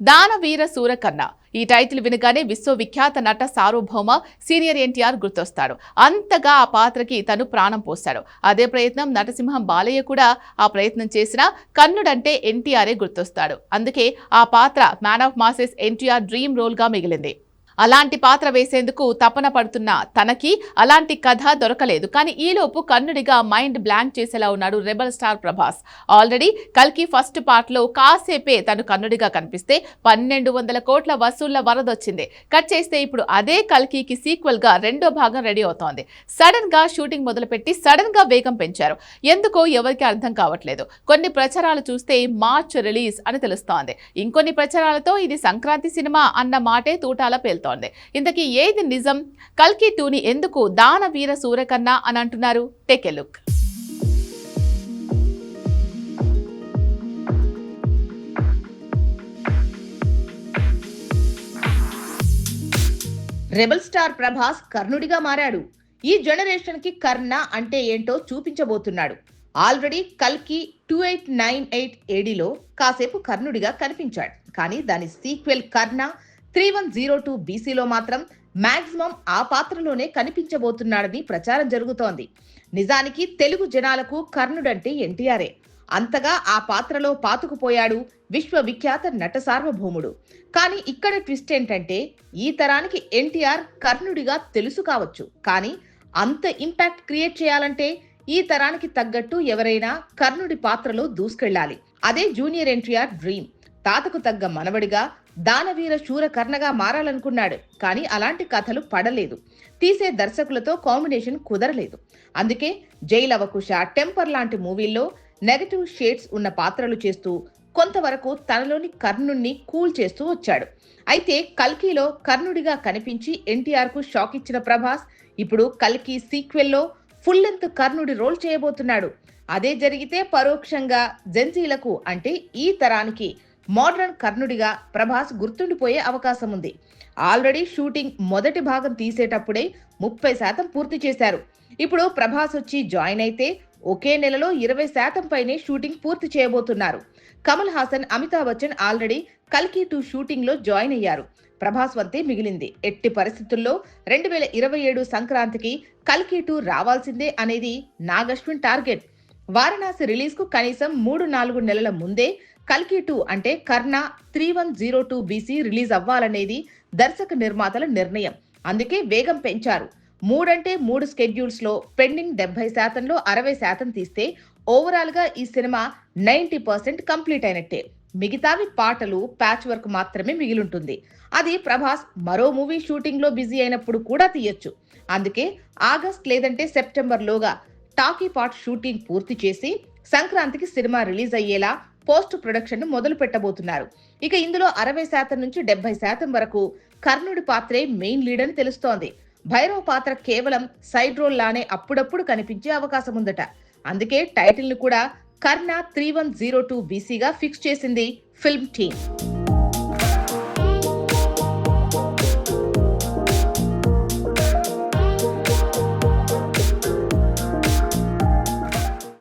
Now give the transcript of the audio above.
దానవీర సూరకర్ణ ఈ టైటిల్ వినగానే విశ్వవిఖ్యాత నట సార్వభౌమ సీనియర్ ఎన్టీఆర్ గుర్తొస్తాడు. అంతగా ఆ పాత్రకి తను ప్రాణం పోస్తాడు. అదే ప్రయత్నం నటసింహం బాలయ్య కూడా ఆ ప్రయత్నం చేసినా కర్ణుడంటే ఎన్టీఆరే గుర్తొస్తాడు. అందుకే ఆ పాత్ర man of masses NTR dream role గా మిగిలింది. అలాంటి పాత్ర వేసేందుకు తపన పడుతున్న తనకి అలాంటి కథ దొరకలేదు. కానీ ఈలోపు కర్ణుడిగా మైండ్ బ్లాంక్ చేసేలా ఉన్నాడు రెబల్ స్టార్ ప్రభాస్. ఆల్రెడీ కల్కి ఫస్ట్ పార్ట్ లో కాసేపే తను కర్ణుడిగా కనిపిస్తే 1200 కోట్ల వసూళ్ల వరదొచ్చింది. కట్ చేస్తే ఇప్పుడు అదే కల్కికి సీక్వెల్ గా రెండో భాగం రెడీ అవుతోంది. సడన్ గా షూటింగ్ మొదలుపెట్టి సడన్ గా వేగం పెంచారు. ఎందుకో ఎవరికి అర్థం కావట్లేదు. కొన్ని ప్రచారాలు చూస్తే మార్చ్ రిలీజ్ అని తెలుస్తోంది. ఇంకొన్ని ప్రచారాలతో ఇది సంక్రాంతి సినిమా అన్న మాటే తూటాల పేలుతోంది. ఇంతకీ ఏది నిజం? కల్కి 2ని ఎందుకు దానవీర సూరకర్ణ అని అంటున్నారు? Take a look. Rebel star Prabhas కర్ణుడిగా మారాడు. ఈ జనరేషన్ కి కర్ణ అంటే ఏంటో చూపించబోతున్నాడు. ఆల్రెడీ కల్కి 2898 ఏడీలో కాసేపు కర్ణుడిగా కనిపించాడు. కానీ దాని సీక్వెల్ కర్ణ 3102 బీసీలో మాత్రం మాక్సిమం ఆ పాత్రలోనే కనిపించబోతున్నాడని ప్రచారం జరుగుతోంది. నిజానికి తెలుగు జనాలకు కర్ణుడంటే ఎన్టీఆరే. అంతగా ఆ పాత్రలో పాతుకుపోయాడు విశ్వవిఖ్యాత నట సార్వభౌముడు. కానీ ఇక్కడ ట్విస్ట్ ఏంటంటే ఈ తరానికి ఎన్టీఆర్ కర్ణుడిగా తెలుసు కావచ్చు, కానీ అంత ఇంపాక్ట్ క్రియేట్ చేయాలంటే ఈ తరానికి తగ్గట్టు ఎవరైనా కర్ణుడి పాత్రలో దూసుకెళ్లాలి. అదే జూనియర్ ఎన్టీఆర్ డ్రీమ్. తాతకు తగ్గ మనవడిగా దానవీర శూరకర్ణగా మారాలనుకున్నాడు. కానీ అలాంటి కథలు పడలేదు. తీసే దర్శకులతో కాంబినేషన్ కుదరలేదు. అందుకే జైలవకుశ, టెంపర్ లాంటి మూవీల్లో నెగటివ్ షేడ్స్ ఉన్న పాత్రలు చేస్తూ కొంతవరకు తనలోని కర్ణుణ్ణి కూల్ చేస్తూ వచ్చాడు. అయితే కల్కిలో కర్ణుడిగా కనిపించి ఎన్టీఆర్ కు షాక్ ఇచ్చిన ప్రభాస్ ఇప్పుడు కల్కి సీక్వెల్లో ఫుల్ లెంత్ కర్ణుడి రోల్ చేయబోతున్నాడు. అదే జరిగితే పరోక్షంగా జెన్జీలకు అంటే ఈ తరానికి మోడర్న్ కర్ణుడిగా ప్రభాస్ గుర్తుండిపోయే అవకాశం ఉంది. ఆల్రెడీ షూటింగ్ మొదటి భాగం తీసేటప్పుడే 30% పూర్తి చేశారు. ఇప్పుడు ప్రభాస్ వచ్చి జాయిన్ అయితే ఒకే నెలలో 20% పైనే షూటింగ్ పూర్తి చేయబోతున్నారు. కమల్ హాసన్, అమితాబ్ బచ్చన్ ఆల్రెడీ కల్కి 2 షూటింగ్ లో జాయిన్ అయ్యారు. ప్రభాస్ వంతే మిగిలింది. ఎట్టి పరిస్థితుల్లో 2027 సంక్రాంతికి కల్కి 2 రావాల్సిందే అనేది నాగశ్విన్ టార్గెట్. వారణాసి రిలీజ్ కు కనీసం 3-4 నెలల ముందే కల్కి 2 అంటే కర్ణ 3102 బీసీ రిలీజ్ అవ్వాలనేది దర్శక నిర్మాతల నిర్ణయం. అందుకే వేగం పెంచారు. 3 అంటే 3 స్కెడ్యూల్స్ లో పెండింగ్ 70%లో 60% తీస్తే ఓవరాల్ గా ఈ సినిమా 90% కంప్లీట్ అయినట్టే. మిగతావి పాటలు, ప్యాచ్ వర్క్ మాత్రమే మిగిలింటుంది. అది ప్రభాస్ మరో మూవీ షూటింగ్ లో బిజీ అయినప్పుడు కూడా తీయొచ్చు. అందుకే ఆగస్ట్ లేదంటే సెప్టెంబర్ లోగా టాకీ పార్ట్ షూటింగ్ పూర్తి చేసి సంక్రాంతికి సినిమా రిలీజ్ అయ్యేలా పోస్ట్ ప్రొడక్షన్ మొదలు పెట్టబోతున్నారు. ఇక ఇందులో 60% నుంచి 70% వరకు కర్ణుడి పాత్రే మెయిన్ లీడ్ అని తెలుస్తోంది. భైరవ్ పాత్ర కేవలం సైడ్ రోల్ లానే అప్పుడప్పుడు కనిపించే అవకాశం ఉందట. అందుకే టైటిల్ ని కూడా కర్ణ 3102 బీసీగా ఫిక్స్ చేసింది ఫిల్మ్ టీమ్.